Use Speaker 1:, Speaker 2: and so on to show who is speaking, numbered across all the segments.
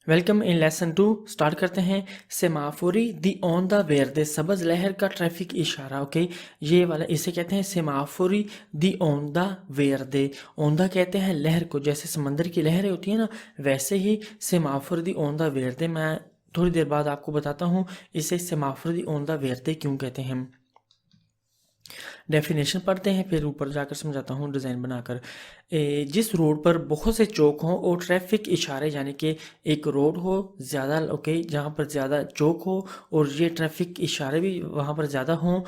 Speaker 1: Welcome in lesson 2 start करते हैं। सेमाफोरी दी on the वेरदे सबज लहर का ट्रैफिक इशारा। ओके, ये वाला इसे कहते हैं सेमाफोरी दी ऑन द वेरदे। ओंदा कहते हैं लहर को, जैसे समंदर की लहरें होती है ना, वैसे ही सेमाफोरी दी ऑन द वेरदे। मैं थोड़ी देर बाद आपको बताता हूँ इसे सेमाफोरी दी ऑन द वेरदे क्यों कहते हैं। डेफिनेशन पढ़ते हैं फिर ऊपर जाकर समझाता हूँ डिज़ाइन बनाकर। जिस रोड पर बहुत से चौक हों और ट्रैफिक इशारे, यानी कि एक रोड हो ज़्यादा, ओके, जहाँ पर ज़्यादा चौक हो और ये ट्रैफिक इशारे भी वहाँ पर ज़्यादा हों,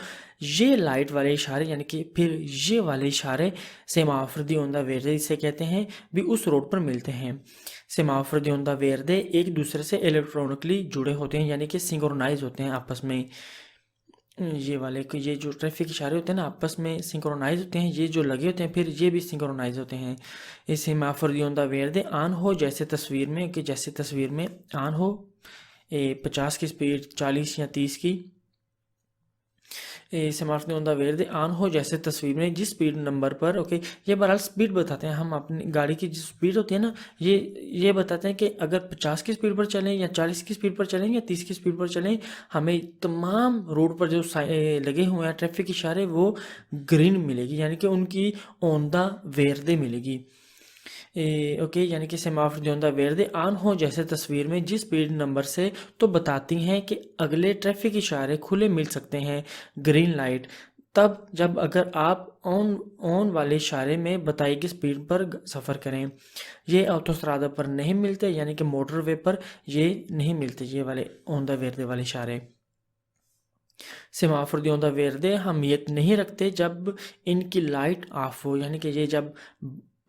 Speaker 1: ये लाइट वाले इशारे, यानी कि फिर ये वाले इशारे सेमाफोर ऑन द वेरदे इसे कहते हैं, भी उस रोड पर मिलते हैं। सेमाफोर ऑन द वेरदे एक दूसरे से इलेक्ट्रॉनिकली जुड़े होते हैं, यानी कि सिंक्रोनाइज होते हैं आपस में। ये वाले को, ये जो ट्रैफिक इशारे होते हैं ना, आपस में सिंक्रोनाइज होते हैं, ये जो लगे होते हैं फिर ये भी सिंक्रोनाइज होते हैं। इसे माफर ऑन द वेरदे आन हो, जैसे तस्वीर में, कि जैसे तस्वीर में आन हो 50 की स्पीड, 40 या 30 की। समाप्त ऑन द वेरदे आन हो, जैसे तस्वीर में जिस स्पीड नंबर पर। ओके, ये बहरहाल स्पीड बताते हैं, हम अपनी गाड़ी की जो स्पीड होती है ना, ये बताते हैं कि अगर 50 की स्पीड पर चलें या 40 की स्पीड पर चलें या 30 की स्पीड पर चलें, हमें तमाम रोड पर जो लगे हुए हैं ट्रैफिक इशारे वो ग्रीन मिलेगी, यानी कि उनकी ऑन द वेरदे मिलेगी। ओके, यानी कि सेमाफोर ऑन द वेरदे आन हो, जैसे तस्वीर में जिस स्पीड नंबर से, तो बताती हैं कि अगले ट्रैफिक इशारे खुले मिल सकते हैं, ग्रीन लाइट। तब जब अगर आप ऑन ऑन वाले इशारे में बताई गई स्पीड पर सफ़र करें। ये ऑटोस्ट्रादा पर नहीं मिलते, यानी कि मोटरवे पर ये नहीं मिलते, ये वाले ऑन द वेरदे वाले इशारे। सेमाफोर ऑन द वेरदे हम ये नहीं रखते जब इनकी लाइट ऑफ हो, यानी कि ये जब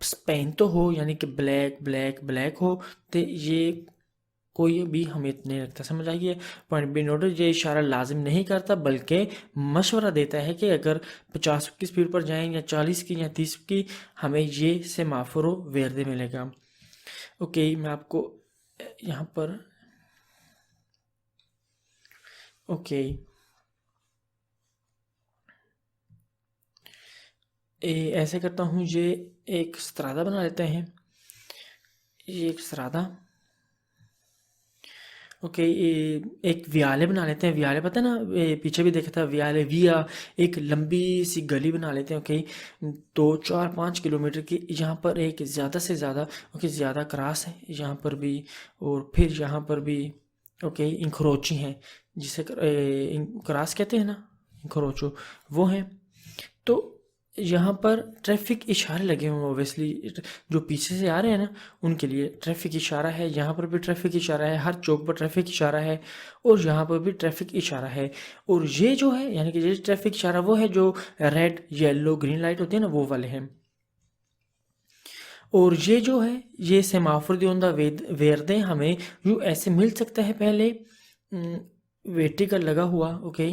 Speaker 1: स्पेन तो हो, यानी कि ब्लैक ब्लैक ब्लैक हो, तो ये कोई भी हमें नहीं रखता। समझ आइए, पॉइंट बी नोटिस, ये इशारा लाजिम नहीं करता बल्कि मशवरा देता है कि अगर 50 की स्पीड पर जाएं या 40 की या 30 की, हमें ये सेमाफोर वेरदे मिलेगा। ओके, मैं आपको यहाँ पर, ओके, ऐसे करता हूँ, ये एक सरादा बना लेते हैं, ये एक सरादा। ओके, एक वियाले बना लेते हैं। वियाले पता है ना, पीछे भी देखा था वियाले, विया एक लंबी सी गली बना लेते हैं। ओके, तो 4-5 किलोमीटर की, यहाँ पर एक ज़्यादा से ज़्यादा, ओके, ज़्यादा क्रॉस है यहाँ पर भी, और फिर यहाँ पर भी, ओके, इंखरोची हैं, जिसे क्रॉस कहते हैं ना, इंखरोचो, वो हैं। तो यहाँ पर ट्रैफिक इशारे लगे हुए हैं, ओबियसली जो पीछे से आ रहे हैं ना, उनके लिए ट्रैफिक इशारा है। यहाँ पर भी ट्रैफिक इशारा है, हर चौक पर ट्रैफिक इशारा है, और यहाँ पर भी ट्रैफिक इशारा है। और ये जो है, यानी कि ये ट्रैफिक इशारा वो है जो रेड येलो ग्रीन लाइट होती है ना, वो वाले हैं। और ये जो है, ये सेमाफोर ऑन द वेरदे हमें यूँ ऐसे मिल सकता है। पहले वेटिकल लगा हुआ, ओके,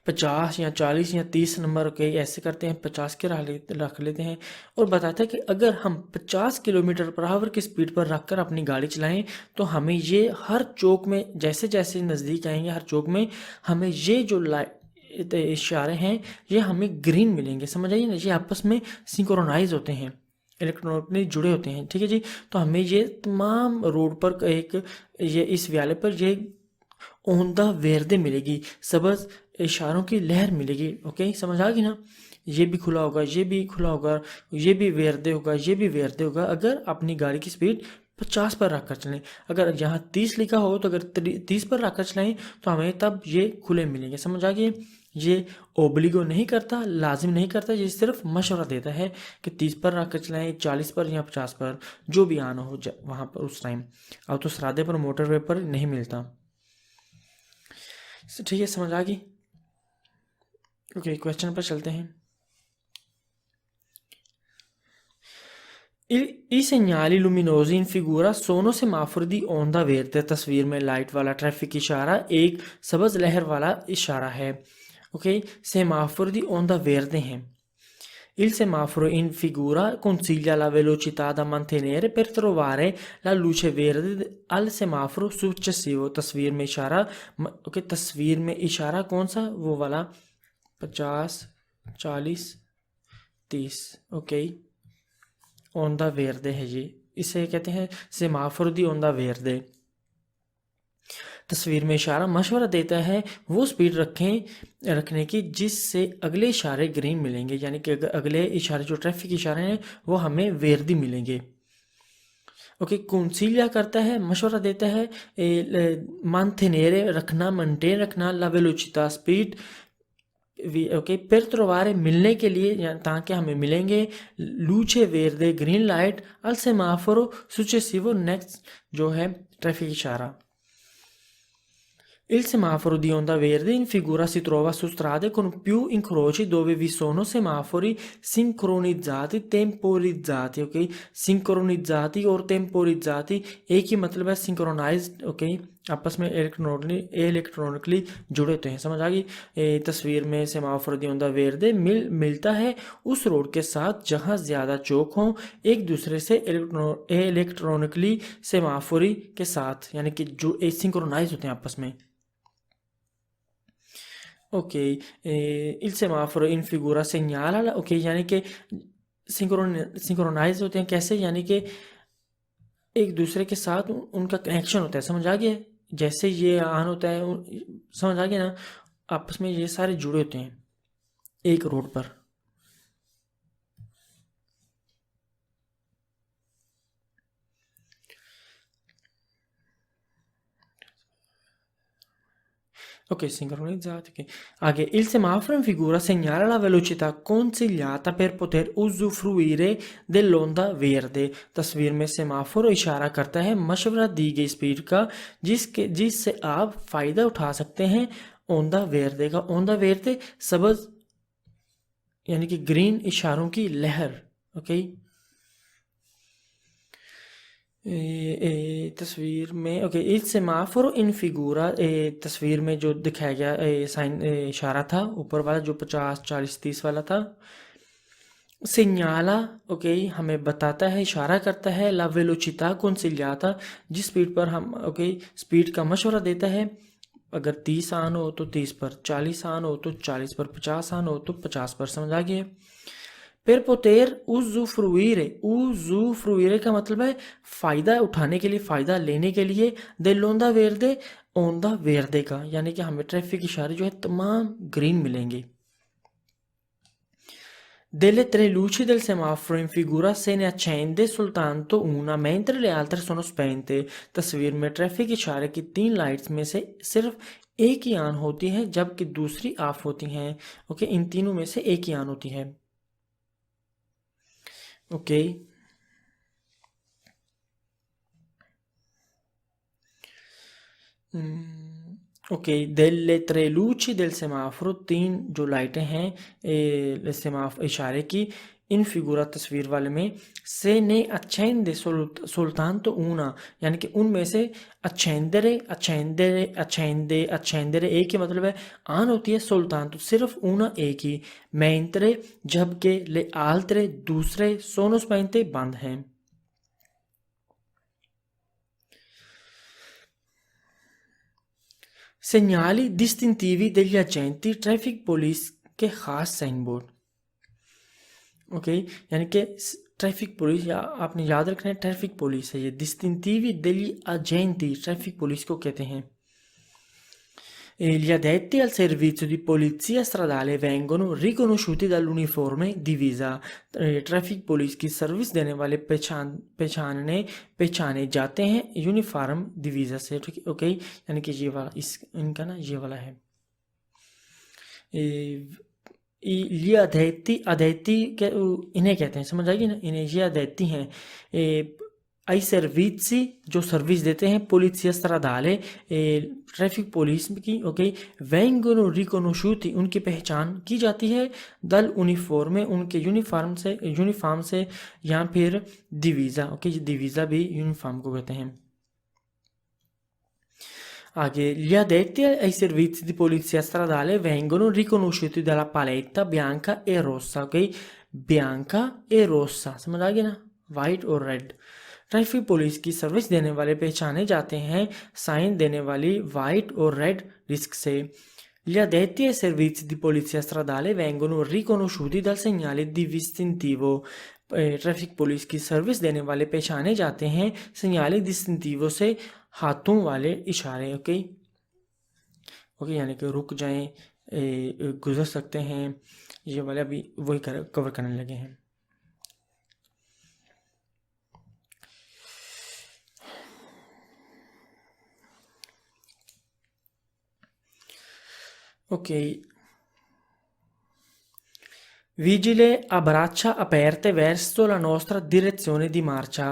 Speaker 1: 50 या 40 या 30 नंबर, ओके, ऐसे करते हैं, 50 के रख लेते हैं, और बताता है कि अगर हम 50 किलोमीटर पर आवर की स्पीड पर रखकर अपनी गाड़ी चलाएं, तो हमें ये हर चौक में, जैसे जैसे नज़दीक आएंगे हर चौक में, हमें ये जो लाइट इशारे हैं ये हमें ग्रीन मिलेंगे। समझ आइए ना, ये आपस में सिंक्रोनाइज होते हैं, इलेक्ट्रॉनिकली जुड़े होते हैं। ठीक है जी, तो हमें ये तमाम रोड पर एक, ये इस व्याले पर ये ओंदा वेरदे मिलेगी, सबज इशारों की लहर मिलेगी। ओके, समझ आ गई ना, ये भी खुला होगा, ये भी खुला होगा, ये भी वेरदे होगा, ये भी वेरदे होगा, अगर अपनी गाड़ी की स्पीड 50 पर रखकर चलें। अगर यहाँ 30 लिखा हो, तो अगर 30 पर रखकर चलाएं, तो हमें तब ये खुले मिलेंगे। समझ आ गई, ये ओब्लिगो नहीं करता, लाजिम नहीं करता, ये सिर्फ मशवरा देता है कि 30 पर रख कर चलाएं, 40 पर या 50 पर, जो भी आना हो वहाँ पर उस टाइम। अब तो सरादे पर, मोटरवे पर नहीं मिलता। ठीक है, समझ आ गई। ओके, क्वेश्चन पर चलते हैं। I segnali luminosi in figura sono semafori di onda verde। तस्वीर में लाइट वाला ट्रैफिक इशारा एक सबज लहर वाला इशारा है। Okay, semaphore di onda verde हैं। Il semaforo in figura consiglia la velocità da mantenere per trovare la luce verde al semaforo successivo। तस्वीर में इशारा, ओके, तस्वीर में इशारा कौन सा, वो वाला 50, 40, 30। ओके, ऑन द वेरदे है ये, इसे कहते हैं सेमाफोर दी ओंदा वेरदे। तस्वीर में इशारा मशवरा देता है वो स्पीड रखने की जिससे अगले इशारे ग्रीन मिलेंगे, यानी कि अगले इशारे जो ट्रैफिक इशारे हैं वो हमें वेर्दी मिलेंगे। ओके, कंसीलिया करता है, मशवरा देता है mantenere रखना, मेंटेन रखना, ला वेलोचिता स्पीड। ओके, per trovare मिलने के लिए, ताकि हमें मिलेंगे लूचे वेर्दे ग्रीन लाइट अल सेमाफोरो सुccessivo नेक्स्ट जो है ट्रैफिक इशारा। Il semaforo di onda verde in figura si trova su strade con più incroci dove vi sono semafori sincronizzati, temporizzati, ok? Sincronizzati और temporizzati एक ही मतलब है, सिंक्रोनाइज्ड, ओके, आपस में इलेक्ट्रॉनिकली जुड़े होते हैं। समझ आ गई। तस्वीर में सेमाफोर दी ओंदा वेर्दे मिलता है उस रोड के साथ जहां ज़्यादा चौक हों एक दूसरे से इलेक्ट्रॉनिकली सेमाफोरी के साथ, यानी कि जो सिंक्रोनाइज होते हैं आपस में। Ok, il semaforo in figura segnala, ok, यानी कि सिंक्रोनाइज होते हैं कैसे, यानी कि एक दूसरे के साथ उनका कनेक्शन होता है। समझ आ गया? जैसे ये ऑन होता है, समझ आ गया ना, आपस में ये सारे जुड़े होते हैं एक रोड पर। Ok, sincronizzati. Ok. Anche il semaforo in figura segnala la velocità consigliata per poter usufruire dell'onda verde। तस्वीर में सेमाफोर इशारा करता है मशवरा दी गई स्पीड का जिससे आप फ़ायदा उठा सकते हैं ओंदा वेर्दे का। ओंदा वेर्दे सबज यानी कि ग्रीन इशारों की लहर। ओके, तस्वीर में ओके इस सेमाफोर इन फिगूरा तस्वीर में जो दिखाया गया साइन इशारा था ऊपर वाला जो 50 40 30 वाला था, सिग्नाला ओके हमें बताता है, इशारा करता है, ला वेलोचिता consigliata जिस स्पीड पर हम ओके स्पीड का मशवरा देता है। अगर 30 आन हो तो 30 पर, 40 आन हो तो 40 पर, 50 आन हो तो 50 पर। समझ आ गया? per poter usufruire का मतलब है फ़ायदा उठाने के लिए, फ़ायदा लेने के लिए, dell'onda verde ओंदा वेर्दे का, यानी कि हमें ट्रैफिक इशारे जो है तमाम ग्रीन मिलेंगे। Delle tre luci del semaforo in figura se ne accende soltanto una mentre le altre sono spente। तस्वीर में ट्रैफिक इशारे की 3 लाइट्स में से सिर्फ एक ही ऑन होती है जबकि दूसरी ऑफ होती हैं। ओके, इन तीनों में से एक ही ऑन होती है। Okay, okay, delle tre luci del semaforo, 3 जो लाइटें हैं इशारे की, इन फिगूरा तस्वीर वाले में, से ने accende soltanto una, यानी कि उनमें से accendere एक ही मतलब है ऑन होती है, soltanto सिर्फ una एक ही, mentre जबकि le altre दूसरे sono spente बंद हैं। segnali distintivi degli agenti traffic police के खास साइन बोर्ड। ओके, यानी कि ट्रैफिक पुलिस, या आपने याद रखना है ट्रैफिक पुलिस है ये। distintivi degli agenti traffic police को कहते हैं। Gli addetti al servizio di polizia stradale vengono riconosciuti dall'uniforme divisa। Traffic police की सर्विस देने वाले पहचाने जाते हैं यूनिफॉर्म डिवीज़ा से। ठीक है, ओके, यानी कि ये वाला इनका ना ये वाला है। ये अदैती इन्हें कहते हैं, समझ आएगी ना, इन्हें ये अदैती हैं। आई सर्विसी जो सर्विस देते हैं, पुलिसिया स्ट्राडाले ट्रैफिक पुलिस की। ओके, वेंगोनो रिकोनोशूती उनकी पहचान की जाती है, दल यूनिफॉर्म उनके यूनिफॉर्म से या फिर डिवीज़ा। ओके, ये डिवीज़ा भी यूनिफॉर्म को कहते हैं। आगे, gli addetti ai servizi di polizia stradale vengono riconosciuti dalla paletta bianca e rossa। ok, bianca e rossa समझ आ गया ना, वाइट और रेड। ट्रैफिक पुलिस की सर्विस देने वाले पहचाने जाते हैं साइन देने वाली वाइट और रेड डिस्क से। Gli addetti ai servizi di polizia stradale vengono riconosciuti dal segnale distintivo। Traffic police की सर्विस देने वाले पहचाने जाते हैं सिग्नल डिस्टिंक्टिवो से, हाथों वाले इशारे। ओके ओके, यानी कि रुक जाएं, गुजर सकते हैं, ये वाले अभी वही कवर करने लगे हैं। Ok, vigile a braccia aperte verso la nostra direzione di marcia।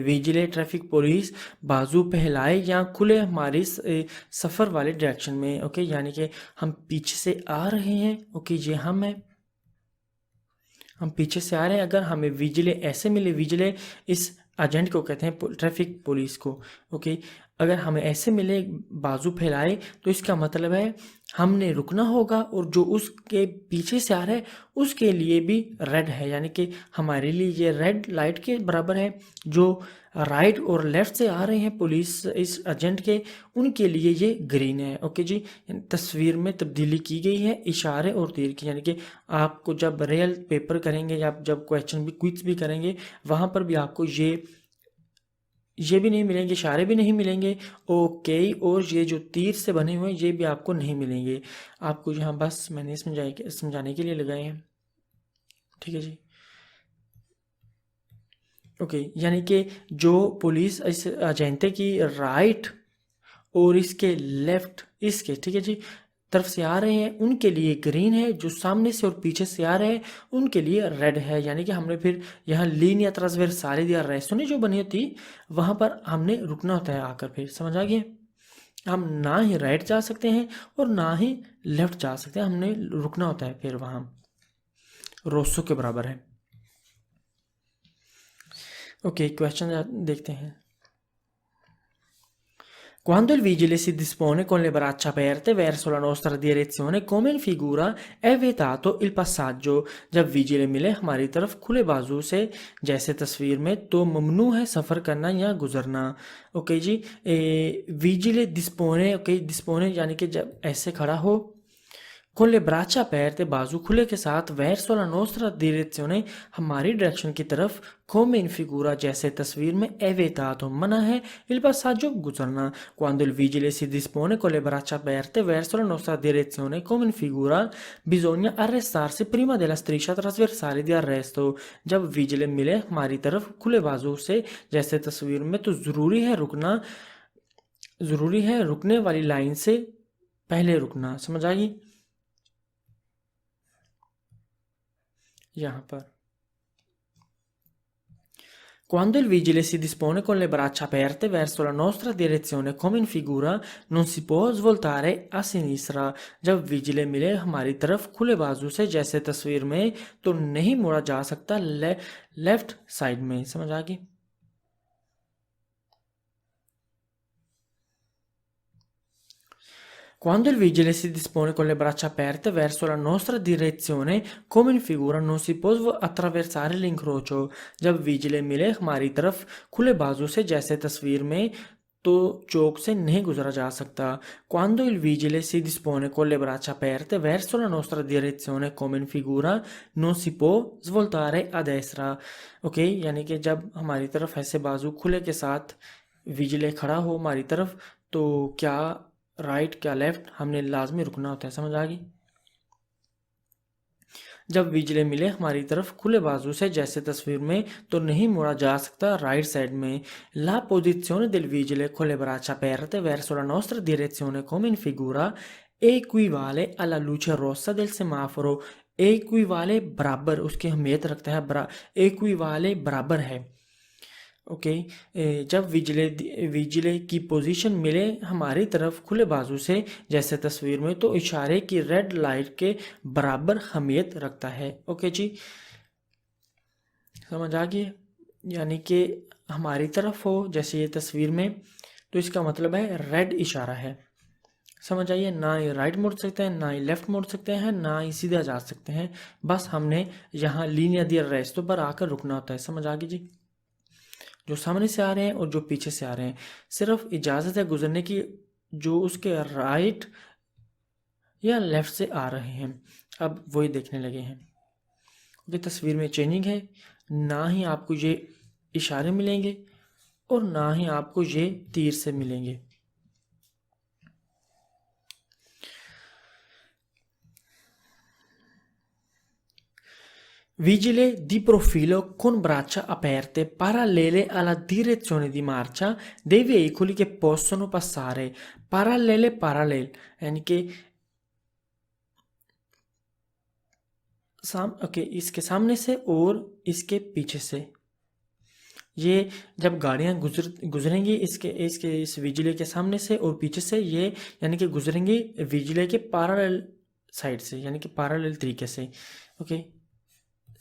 Speaker 1: vigile traffic police बाजू फैलाए या खुले हमारी सफ़र वाले डायरेक्शन में। ओके, यानी कि हम पीछे से आ रहे हैं। ओके, ये हम पीछे से आ रहे हैं। अगर हमें विजिले ऐसे मिले, विजिले इस एजेंट को कहते हैं, ट्रैफिक पुलिस को। ओके, अगर हमें ऐसे मिले बाजू फैलाए तो इसका मतलब है हमने रुकना होगा, और जो उसके पीछे से आ रहा है उसके लिए भी रेड है, यानी कि हमारे लिए ये रेड लाइट के बराबर है। जो राइट और लेफ्ट से आ रहे हैं पुलिस इस एजेंट के, उनके लिए ये ग्रीन है। ओके जी, तस्वीर में तब्दीली की गई है इशारे और तीर की, यानी कि आपको जब रियल पेपर करेंगे या जब क्वेश्चन भी क्विज भी करेंगे, वहाँ पर भी आपको ये भी नहीं मिलेंगे, इशारे भी नहीं मिलेंगे। ओके, और ये जो तीर से बने हुए हैं ये भी आपको नहीं मिलेंगे। आपको यहाँ बस मैंने समझाने के लिए लगाए हैं। ठीक है जी। ओके, यानी कि जो पुलिस इस अजंते की राइट और इसके लेफ्ट, इसके ठीक है जी तरफ से आ रहे हैं उनके लिए ग्रीन है, जो सामने से और पीछे से आ रहे हैं उनके लिए रेड है। यानी कि हमने फिर यहाँ लीन या ट्रांसवर्साली या रेस्टोनी जो बनी होती वहाँ पर हमने रुकना होता है आकर। फिर समझ आ गया, हम ना ही राइट जा सकते हैं और ना ही लेफ्ट जा सकते हैं, हमने रुकना होता है फिर वहाँ। रोसो के बराबर है। ओके, क्वेश्चन देखते हैं। Quando il vigile si dispone con le braccia aperte verso la nostra direzione, come in figura, è vietato il passaggio। जब विजिले मिले हमारी तरफ खुले बाजू से जैसे तस्वीर में, तो ममनू है सफ़र करना या गुजरना। ओके जी, विजिले डिस्पोने। ओके, डिस्पोने यानी कि जब ऐसे खड़ा हो, con le braccia aperte बाजू खुले के साथ, verso la nostra direzione हमारी डायरेक्शन की तरफ, come in figura जैसे तस्वीर में, è vietato मना है, il passaggio गुजरना। Quando il vigile si dispone con le braccia aperte verso la nostra direzione come in figura, bisogna arrestarsi prima della striscia trasversale di arresto। जब विजिले मिले हमारी तरफ खुले बाजू से जैसे तस्वीर में, तो ज़रूरी है रुकने वाली लाइन से पहले रुकना। समझ आ गई यहाँ पर। Quando il vigile si dispone con le braccia aperte verso la nostra direzione come in figura, non si può svoltare a sinistra। जब विजिले मिले हमारी तरफ खुले बाजू से जैसे तस्वीर में, तो नहीं मुड़ा जा सकता लेफ्ट साइड में। समझ आ गई। Quando il vigile si dispone con le braccia aperte verso la nostra direzione come in figura, non si può attraversare l'incrocio। जब विजिले मिले हमारी तरफ खुले बाजू से जैसे तस्वीर में, तो चौक से नहीं गुजरा जा सकता। Quando il vigile si dispone con le braccia aperte verso la nostra direzione come in figura, non si può svoltare a destra। Okay, यानी कि जब हमारी तरफ ऐसे बाजू खुले के साथ विजिले खड़ा हो हमारी तरफ, तो क्या राइट क्या लेफ्ट, हमने लाजमी रुकना होता है। समझ आ गई। जब विजिले मिले हमारी तरफ खुले बाजू से जैसे तस्वीर में, तो नहीं मुड़ा जा सकता राइट साइड में। La posizione del vigile con le braccia aperte verso la nostra direzione come in figura equivale alla luce rossa del semaforo। equivale बराबर, उसकी अहमियत रखता है, equivale बराबर है। ओके, जब विजिले की पोजीशन मिले हमारी तरफ खुले बाजू से जैसे तस्वीर में, तो इशारे की रेड लाइट के बराबर अहमियत रखता है। ओके जी, समझ आ गई। यानी कि हमारी तरफ हो जैसे ये तस्वीर में, तो इसका मतलब है रेड इशारा है। समझ आइए, ना ही राइट मुड़ सकते हैं, ना ही लेफ्ट मुड़ सकते हैं, ना ही सीधा जा सकते हैं। बस हमने यहाँ लीनियर दिया रेस्तों पर आकर रुकना होता है। समझ आ गई जी। जो सामने से आ रहे हैं और जो पीछे से आ रहे हैं, सिर्फ इजाज़त है गुजरने की। जो उसके राइट या लेफ्ट से आ रहे हैं, अब वही देखने लगे हैं। ये तस्वीर में चेंजिंग है, ना ही आपको ये इशारे मिलेंगे और ना ही आपको ये तीर से मिलेंगे। Vigile di profilo con braccia aperte parallele alla direzione di marcia dei veicoli che possono passare, parallele parallel, यानी कि इसके सामने से और इसके पीछे से। ये जब गाड़ियां गुजरेंगी इस विजिले के सामने से और पीछे से, ये यानी कि गुजरेंगी विजिले के पैरेलल साइड से, यानी कि पैरेलल तरीके से। ओके,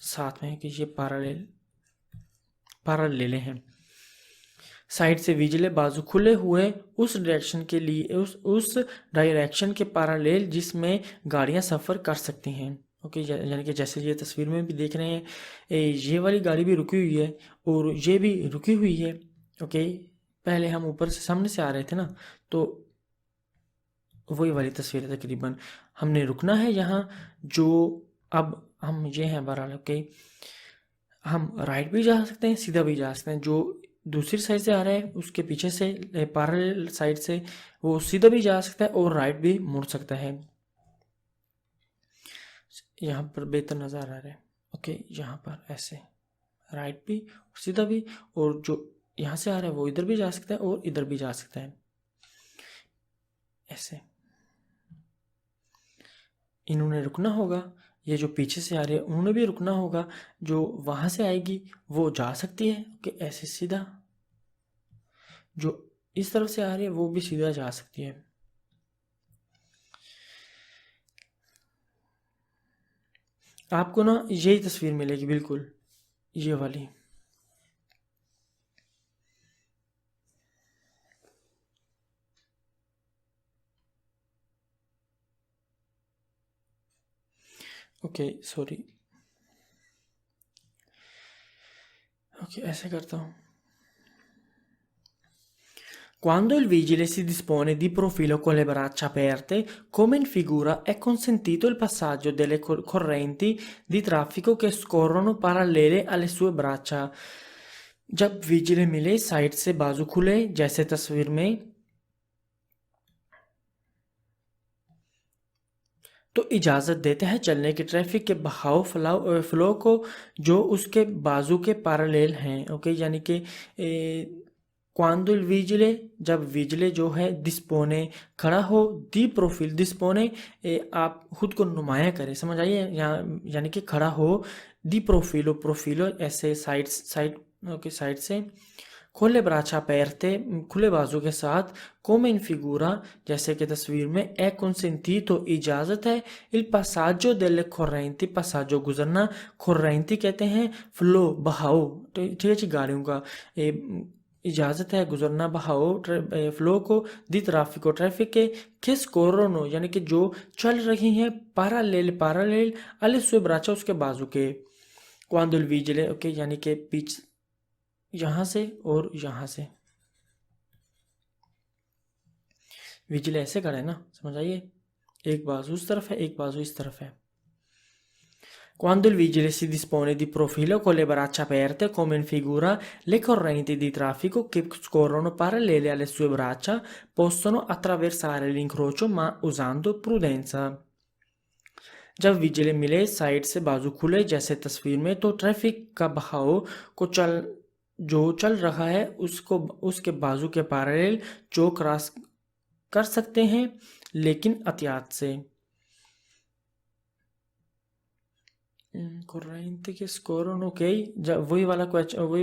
Speaker 1: साथ में कि ये पैरेलल हैं। साइड से विजिले बाजू खुले हुए उस डायरेक्शन के लिए उस डायरेक्शन के पैरेलल जिसमें गाड़ियां सफ़र कर सकती हैं। ओके, यानी कि जैसे ये तस्वीर में भी देख रहे हैं, ये वाली गाड़ी भी रुकी हुई है और ये भी रुकी हुई है। ओके, पहले हम ऊपर से सामने से आ रहे थे ना, तो वही वाली तस्वीर है तकरीबन। हमने रुकना है यहाँ, जो अब हम ये हैं बहरहाल। ओके, हम राइट भी जा सकते हैं, सीधा भी जा सकते हैं। जो दूसरी साइड से आ रहा है उसके पीछे से पैरेलल साइड से वो सीधा भी जा सकता है और राइट भी मुड़ सकता है। यहाँ पर बेहतर नज़र आ रहा है। ओके, यहाँ पर ऐसे राइट भी सीधा भी, और जो यहाँ से आ रहा है वो इधर भी जा सकता है और इधर भी जा सकता है। ऐसे इन्होंने रुकना होगा, ये जो पीछे से आ रही है उन्होंने भी रुकना होगा। जो वहाँ से आएगी वो जा सकती है कि ऐसे सीधा, जो इस तरफ से आ रही है वो भी सीधा जा सकती है। आपको ना यही तस्वीर मिलेगी बिल्कुल, ये वाली। Okay, sorry. ओके, ऐसे करता हूँ। Quando il vigile si dispone di profilo con le braccia aperte, come in figura, è consentito il passaggio delle correnti di traffico che scorrono parallele alle sue braccia. जब विजिले मिले साइड से बाजू खुले जैसे तस्वीर में, तो इजाज़त देते हैं चलने की ट्रैफिक के बहाव फ्लो को जो उसके बाजू के पैरेलल हैं। ओके, यानी कि क्वांदो il vigile, जब विजिले जो है डिस्पोने खड़ा हो, दी प्रोफिल डिस्पोने आप खुद को नुमाया करें, समझ आइए यहाँ, यानी कि खड़ा हो। दी प्रोफिलो ऐसे साइड ओके, साइड से। खोले ब्राचा पैरते, खुले बाजू के साथ। come in figura, जैसे कि तस्वीर में। è consentito, इजाज़त है। il passaggio delle correnti, passaggio गुजरना, correnti कहते हैं फ्लो बहाव, ठीक है जी, गाड़ियों का। इजाज़त है गुजरना बहाव फ्लो को, दी ट्रैफिक ट्रैफिक के, किस कोरोनो यानी कि जो चल रही हैं, पैरेलल alle sue braccia, उसके बाजू के। quando il vigile, ओके, यानी कि पीछे यहाँ से और यहाँ से। विजिले ऐसे खड़ा है ना, समझ आइए, एक बाजू उस तरफ है, एक बाजू इस तरफ है। Quando il vigile si dispone di profilo con le braccia aperte come in figura, le correnti di traffico che scorrono parallele alle sue braccia possono attraversare l'incrocio ma usando prudenza. जब विजिले मिले साइड से बाजू खुले जैसे तस्वीर में, तो traffic का बहाव को चल रहा है उसको उसके बाजू के पैरेलल जो क्रॉस कर सकते हैं, लेकिन एहतियात से। corrente che scorrono, ok, वही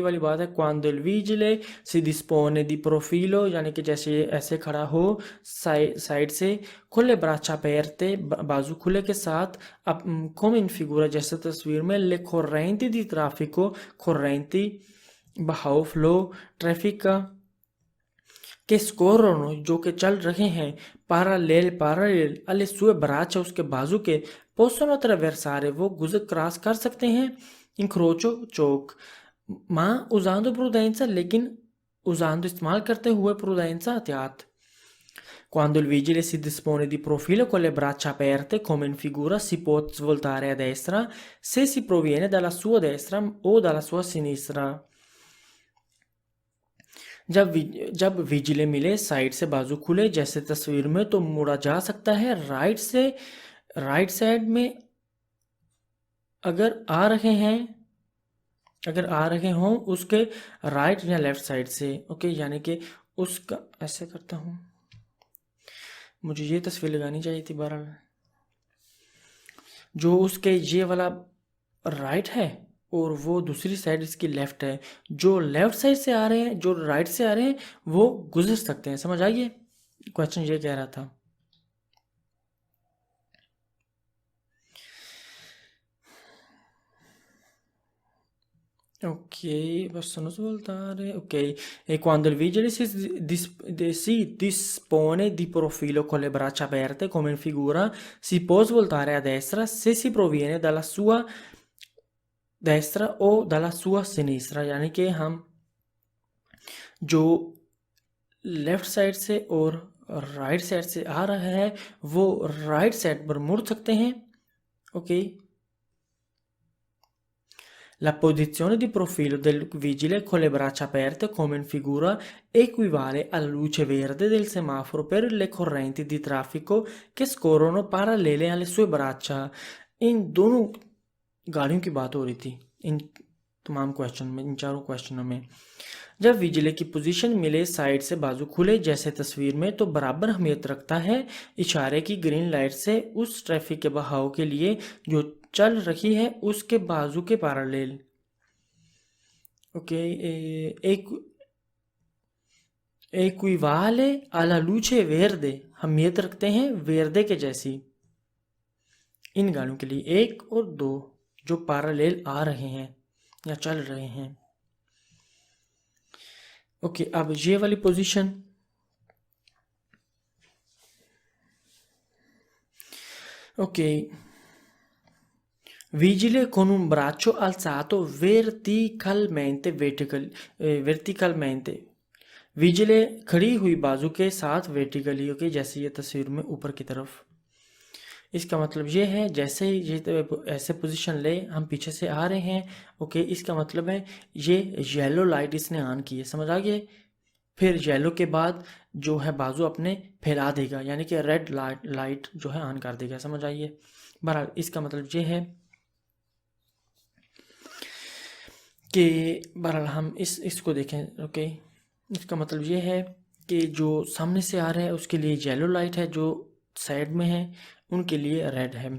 Speaker 1: वाली बात है। quando il vigile si dispone di profilo, यानी कि जैसे ऐसे खड़ा हो साइड से, con le braccia aperte, बाजू खुले के साथ, come in figura, जैसे तस्वीर में। le correnti di traffico, correnti बहाव फ्लो ट्रैफिक का, के scorrono, जो कि चल रहे हैं, parallel alle sue braccia, उसके बाजू के, possono attraversare, वो क्रॉस कर सकते हैं, incrocio चौक, ma usando prudenza, लेकिन usando इस्तेमाल करते हुए, prudenza एहतियात। Quando il vigile si dispone di profilo con le braccia aperte, come in figura, si può svoltare a destra se si proviene dalla sua destra o dalla sua sinistra. जब विजिले मिले side से बाजू खुले जैसे तस्वीर में तो मुड़ा जा सकता है राइट साइड में अगर आ रहे हों उसके राइट या लेफ्ट साइड से। ओके, यानी कि उसका ऐसे करता हूँ, मुझे ये तस्वीर लगानी चाहिए थी। बहरहाल जो उसके ये वाला राइट है और वो दूसरी साइड इसकी लेफ्ट है, जो लेफ्ट साइड से आ रहे हैं जो राइट से आ रहे हैं वो गुजर सकते हैं। समझ आइए, क्वेश्चन ये कह रहा था। Ok, possono svoltare. Ok, e quando il vigile si dispone di profilo con le braccia aperte, come in figura, si può svoltare a destra se si proviene dalla sua destra o dalla sua sinistra, यानी कि हम जो left side से और right side से आ रहा है वो राइट साइड पर मुड़ सकते हैं। Okay, La posizione di profilo del vigile con le braccia aperte, come in figura, equivale alla luce verde del semaforo per le correnti di traffico che scorrono parallele alle sue braccia। इन दोनों गाड़ियों की बात हो रही थी इन तमाम question में, इन चारों क्वेश्चनों में। जब विजिले की पोजीशन मिले साइड से बाजू खुले जैसे तस्वीर में तो बराबर अहमियत रखता है इशारे की ग्रीन लाइट से उस ट्रैफिक के बहाव के लिए जो चल रही है उसके बाजू के पैरेलल। ओके, एक इक्विवाले alla luce verde, अहमियत रखते हैं वेर्दे के जैसी। इन गाड़ियों के लिए 1 और 2 जो पैरेलल आ रहे हैं या चल रहे हैं। ओके, अब ये वाली position, okay, vigile con un braccio alzato verticalmente, विजिले खड़ी हुई बाजू के साथ वर्टिकली। ओके, जैसे ये तस्वीर में ऊपर की तरफ। इसका मतलब ये है जैसे ही ये ऐसे पोजीशन ले हम पीछे से आ रहे हैं। ओके, इसका मतलब है ये येलो लाइट इसने ऑन की है। समझ आ गया? फिर येलो के बाद जो है बाजू अपने फैला देगा, यानी कि रेड लाइट जो है ऑन कर देगा। समझ आइए? बहरहाल इसका मतलब ये है कि बहरहाल हम इसको देखें। ओके, इसका मतलब ये है कि जो सामने से आ रहा है उसके लिए येलो लाइट है, जो साइड में है उनके लिए रेड है।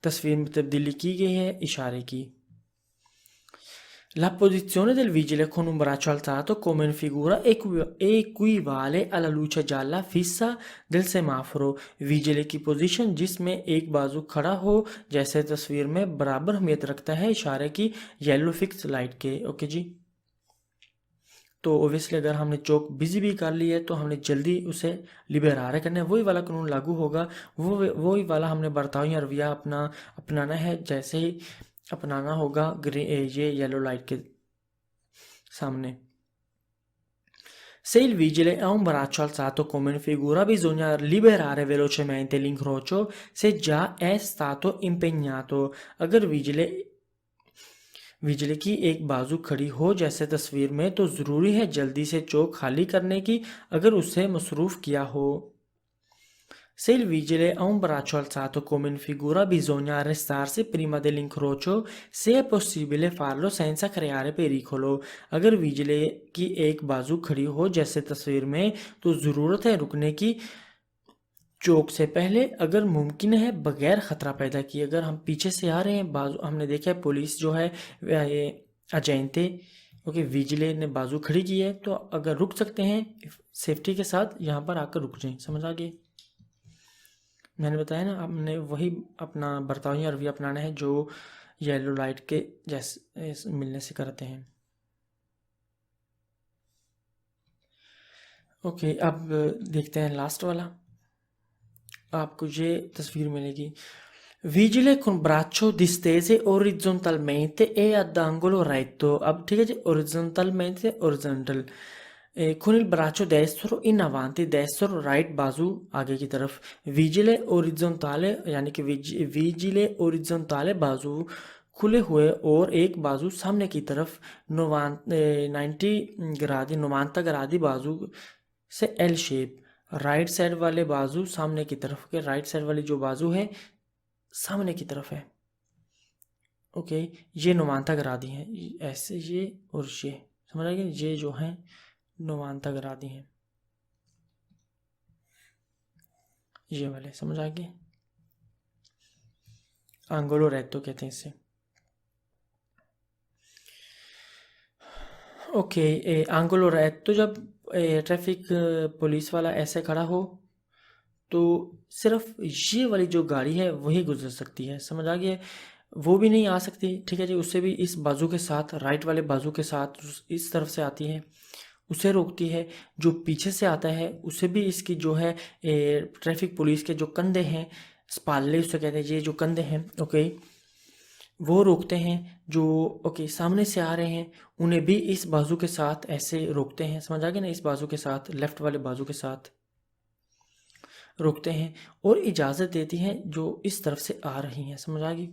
Speaker 1: तस्वीर में तब्दीली की गई है इशारे की। La posizione del vigile con un braccio alzato come in figura equivale alla luce gialla fissa del semaforo। विजिले की पोजीशन जिसमें एक बाजू खड़ा हो जैसे तस्वीर में बराबर अहमियत रखता है इशारे की येलो फिक्स लाइट के। ओके जी, तो ओबियसली अगर हमने चौक बिजी भी कर ली है तो हमने जल्दी उसे लिबेरारे करना है, वही वाला कानून लागू होगा, वही वाला हमने बर्ताव या रवैया अपनाना है जैसे ही अपनाना होगा ये येलो लाइट के सामने। Se il vigile ha un braccio alzato come in figura bisogna liberare velocemente l'incrocio se già è stato impegnato। अगर विजिले की एक बाजू खड़ी हो जैसे तस्वीर में तो ज़रूरी है जल्दी से चौक खाली करने की अगर उसे मसरूफ़ किया हो। Se il vigile ha un braccio alzato come in figura bisogna arrestarsi prima dell'incrocio se è possibile farlo senza creare pericolo। अगर विजिले की एक बाजू खड़ी हो जैसे तस्वीर में तो ज़रूरत है रुकने की चौक से पहले अगर मुमकिन है बगैर ख़तरा पैदा किए। अगर हम पीछे से आ रहे हैं बाजू, हमने देखा है पुलिस जो है ये अजैंते ओके विजिले ने बाजू खड़ी की है तो अगर रुक सकते हैं सेफ्टी के साथ यहाँ पर आकर रुक जाएं। समझ आ गए? मैंने बताया ना, हमने वही अपना बर्ताव या रवैया अपनाना है जो येलो लाइट के जैसे मिलने से करते हैं। ओके, अब देखते हैं लास्ट वाला। आपको ये तस्वीर मिलेगी। Vigile con braccio distese orizzontalmente e ad angolo retto। अब ठीक है जी, orizzontalmente horizontal con il braccio destro in avanti, destro right बाजू आगे की तरफ, विजिले ओरिजेंटले यानी कि विजिले ओरिजेंटले बाजू खुले हुए और एक बाजू सामने की तरफ, 90 ग्रादी नोमांता ग्रादी बाजू से एल शेप, राइट साइड वाले बाजू सामने की तरफ के, राइट साइड वाली जो बाजू है सामने की तरफ है। ओके, ये नुमांता ग्रादी है, ऐसे ये और ये, समझ आ गया, ये जो है नुमांता ग्रादी हैं, ये वाले समझ आ गए, आंगोलो रेक्टो कहते हैं इसे। ओके, आंगोलो रेक्टो जब ट्रैफिक पुलिस वाला ऐसे खड़ा हो तो सिर्फ ये वाली जो गाड़ी है वही गुजर सकती है, समझ आ गया, वो भी नहीं आ सकती, ठीक है जी, उससे भी इस बाजू के साथ, राइट वाले बाजू के साथ इस तरफ से आती है, उसे रोकती है। जो पीछे से आता है उसे भी इसकी जो है ट्रैफिक पुलिस के जो कंधे हैं, स्पाले उसे कहते हैं, ये जो कंधे हैं, ओके, वो रोकते हैं। जो ओके सामने से आ रहे हैं उन्हें भी इस बाजू के साथ ऐसे रोकते हैं, समझ आ गया ना, इस बाजू के साथ, लेफ्ट वाले बाजू के साथ रोकते हैं और इजाज़त देती हैं जो इस तरफ से आ रही हैं, समझ आ गई,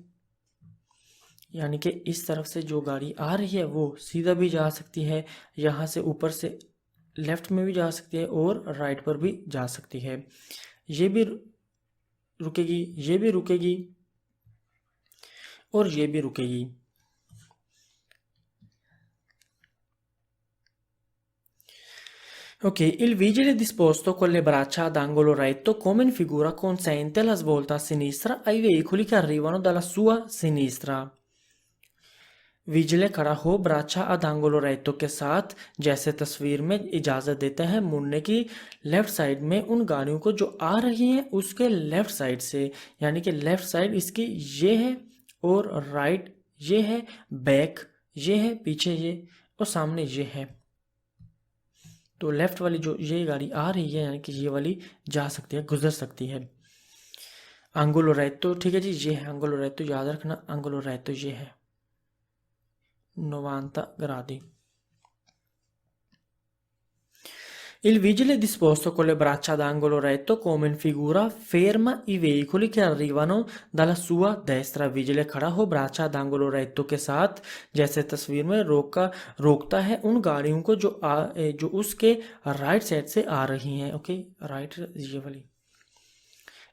Speaker 1: यानी कि इस तरफ से जो गाड़ी आ रही है वो सीधा भी जा सकती है, यहाँ से ऊपर से लेफ्ट में भी जा सकती है और राइट पर भी जा सकती है, ये भी रुकेगी, ये भी रुकेगी और ये भी रुकेगी। Ok, il vigile disposto con le braccia ad angolo retto come in figura consente la svolta a sinistra ai veicoli che arrivano dalla sua sinistra. विजिले खड़ा हो ब्राचा अद आंगोलो रेतो के साथ, जैसे तस्वीर में इजाज़त देता है मुड़ने की लेफ्ट साइड में उन गाड़ियों को जो आ रही हैं उसके लेफ्ट साइड से, यानी कि लेफ्ट साइड इसकी ये है और राइट ये है, बैक ये है, पीछे ये और सामने ये है। तो लेफ्ट वाली जो ये गाड़ी आ रही है यानी कि ये वाली जा सकती है, गुजर सकती है। आंगोलो रेतो, ठीक है जी, ये है आंगोलो रेतो, याद रखना, आंगोलो रेतो ये है 90 gradi. Il vigile disposto con le braccia ad angolo retto come in figura ferma i veicoli che arrivano dalla sua destra. vigile खड़ा हो ब्राचा ad angolo retto के साथ, जैसे तस्वीर में रोकता है उन गाड़ियों को जो उसके राइट साइड से आ रही हैं, ओके, राइट ये वाली।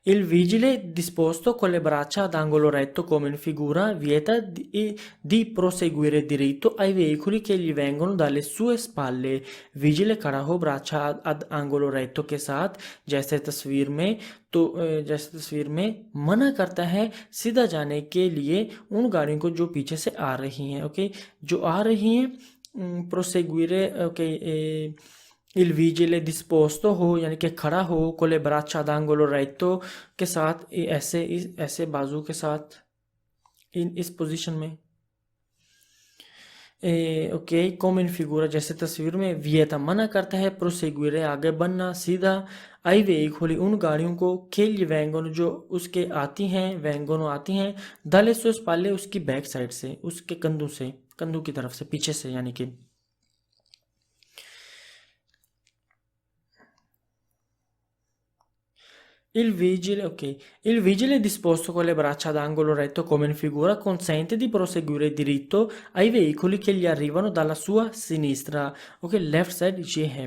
Speaker 1: Il vigile disposto con le braccia ad angolo retto come in figura vieta di proseguire diritto ai veicoli che gli vengono dalle sue spalle. Vigile खड़ा हो ब्राचा ad angolo retto के साथ, जैसे तस्वीर में मना करता है सीधा जाने के लिए उन गाड़ियों को जो पीछे से आ रही हैं, ओके, जो आ रही हैं proseguire, okay, il vigile disposto हो यानी कि खड़ा हो, con le braccia ad angolo retto के साथ, ऐसे बाजू के साथ, इस पोजीशन में, ओके, कम इन फिगूरा जैसे तस्वीर में, वियता मना करता है, प्रोसेगुरे आगे बढ़ना, सीधा, आई वेहिकोली उन गाड़ियों को, खेल वैंगन जो उसके आती हैं, वैंगनो आती हैं, दले सोस पाले उसकी बैक साइड से, उसके कंधों की तरफ से, पीछे से, यानी कि il vigile disposto con le braccia ad angolo retto come in figura consente di proseguire diritto ai veicoli che gli arrivano dalla sua sinistra, ok, left side ये है।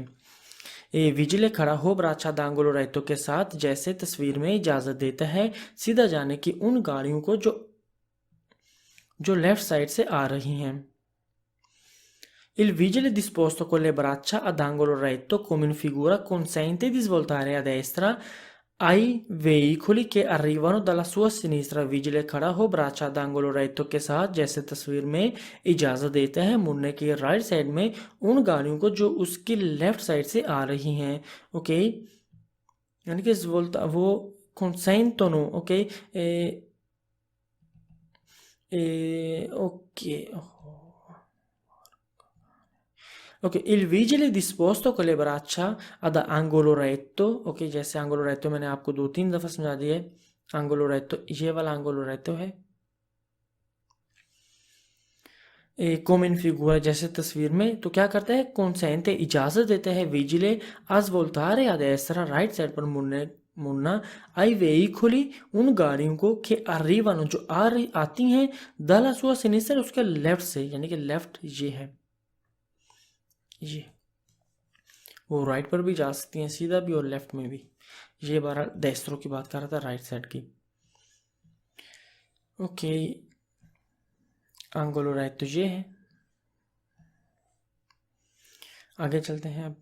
Speaker 1: विजिले खड़ा हो ब्राचा दांगोलो रेतो के साथ, जैसे तस्वीर में इजाजत देता है सीधा जाने की उन गाड़ियों को जो लेफ्ट साइड से आ रही हैं। Il vigile disposto con le braccia ad angolo retto come in figura consente di svoltare a destra ai veicoli che arrivano dalla sua sinistra. vigile खड़ा हो ब्राचा दांगोलो रेतो के साथ, जैसे तस्वीर में इजाज़त देता है मुड़ने की राइट साइड में उन गाड़ियों को जो उसकी लेफ्ट साइड से आ रही हैं, ओके, यानी कि वो consentono, okay, okay, ok, il vigile disposto con le braccia ad angolo retto, ok, जैसे angolo retto मैंने आपको 2-3 दफ़ा समझा दिया है, angolo retto ये वाला angolo retto है। कॉमन फिगुरा जैसे तस्वीर में, तो क्या करता है कॉन्सेंटे इजाज़त देता है विजिले आज वोल्तारे adesso राइट साइड पर मुड़ने मुड़ना आई वेहिकुली उन गाड़ियों को कि arrivano जो आ रही आती हैं dalla sua sinistra उसके लेफ्ट से, यानी कि लेफ्ट ये है, ये वो राइट पर भी जा सकती हैं सीधा भी और लेफ्ट में भी। ये बारह डेस्ट्रो की बात कर रहा था, राइट साइड की। ओके, आंगोलो राइट तो ये है। आगे चलते हैं अब।